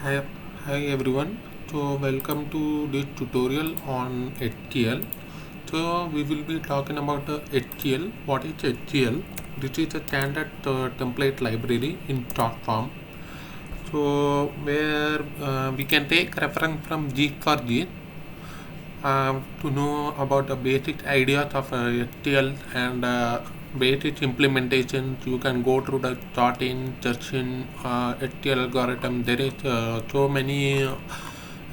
Hi, hi everyone. So welcome to this tutorial on HTL. So we will be talking about HTL. What is HTL? This is a standard template library in short form. So where we can take reference from G for G to know about the basic ideas of HTL and basic implementations. You can go through the starting session HTL algorithm. There is so many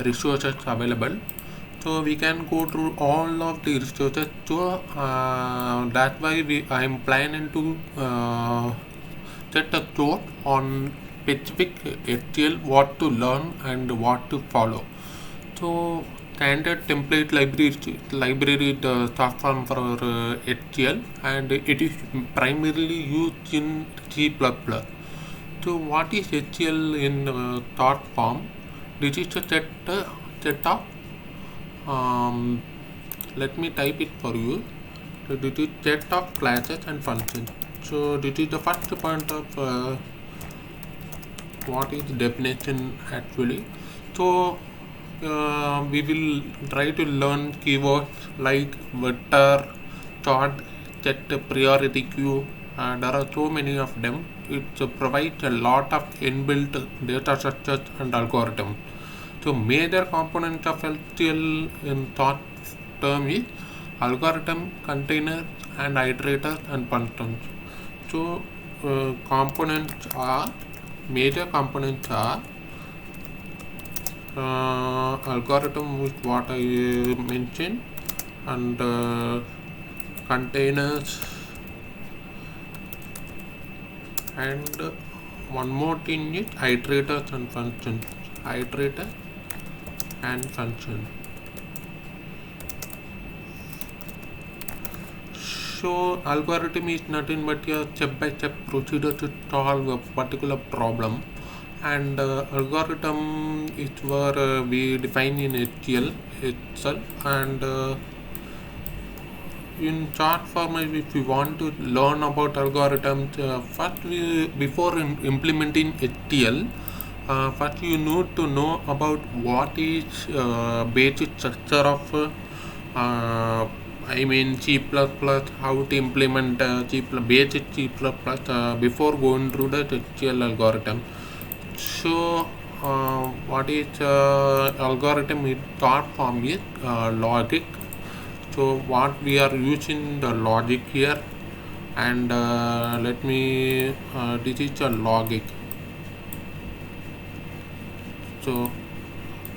resources available, so we can go through all of the resources. So that's why I am planning to set a thought on specific HTL, what to learn and what to follow. So standard template library the platform for HTL, and it is primarily used in C++. So what is HTL in thought form? This is a set of let me type it for you. So this is set of classes and functions. So this is the first point of what is definition actually. So we will try to learn keywords like vector, sort, set, priority queue. There are so many of them. It provides a lot of inbuilt data structures and algorithms. So major components of HTL in thought term is algorithm, containers, and iterators and functions. So major components are algorithm, with what I mentioned, and containers, and one more thing is iterators and functions. Iterator and function. So algorithm is nothing but a step-by-step procedure to solve a particular problem, and algorithm is where we define in HTL itself. And in short form, if we want to learn about algorithms, first before implementing HTL, first you need to know about what is basic structure of C++, how to implement basic C++ before going through the HTL algorithm. So what is algorithm in short form is logic. So what we are using the logic here, and let me this is a logic. So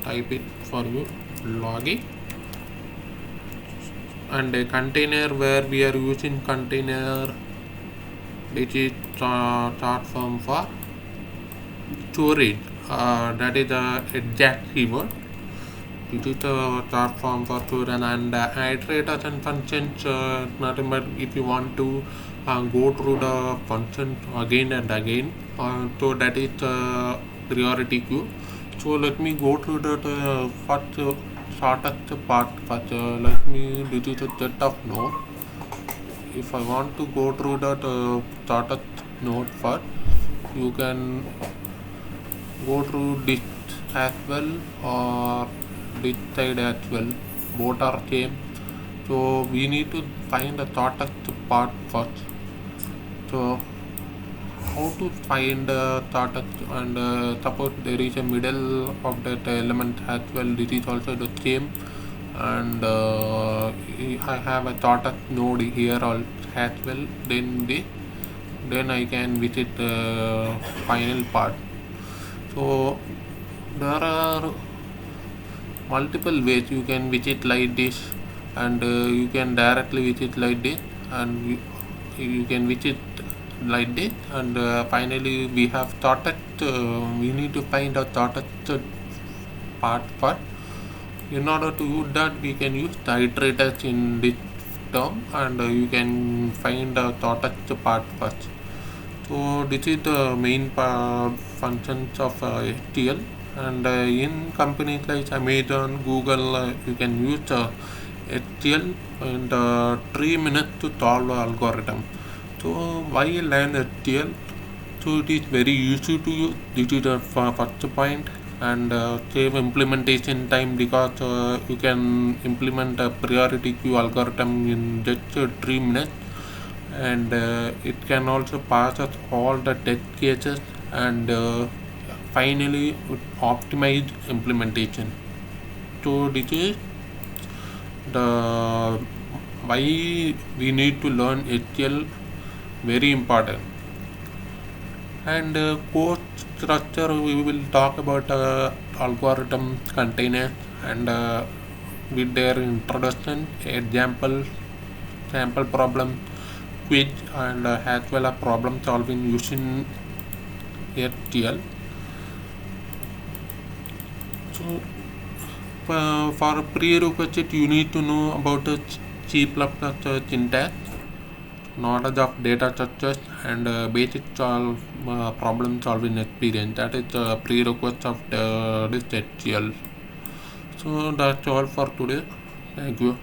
type it for you, logic, and a container where we are using container, which is short form for storage. That is the exact keyword. It is a short form for storage, and iterators and functions. Nothing but if you want to go through the function again and again. So that is priority queue. So let me go through the first shortest part. First, let me this is a set of node. If I want to go through that shortest node first, you can go through this as well or this side as well. Both are same. So we need to find the shortest part first. So how to find the shortest, and suppose there is a middle of that element as well, this is also the same, and I have a shortest node here as well, then I can visit the final part. So there are multiple ways you can visit like this, and you can directly visit like this, and you can visit like this, and finally we have started. We need to find the started part first. In order to use that, we can use the iterators in this term, and you can find the started part first. So this is the main functions of HTL, and in companies like Amazon, Google, you can use HTL in 3 minutes to solve the algorithm. So why learn HTL? So it is very easy to use. This is the first point, and save implementation time, because you can implement a priority queue algorithm in just 3 minutes, and it can also pass us all the test cases, and finally optimize implementation. So this is the why we need to learn HCL, very important. And course structure, we will talk about algorithm, containers, and with their introduction, example, sample problem, quiz, and as well as problem solving using HCL. So for a prerequisite, you need to know about the C++ syntax, knowledge of data structures, and basic problem solving experience. That is the prerequisite of this HCL. So that's all for today. Thank you.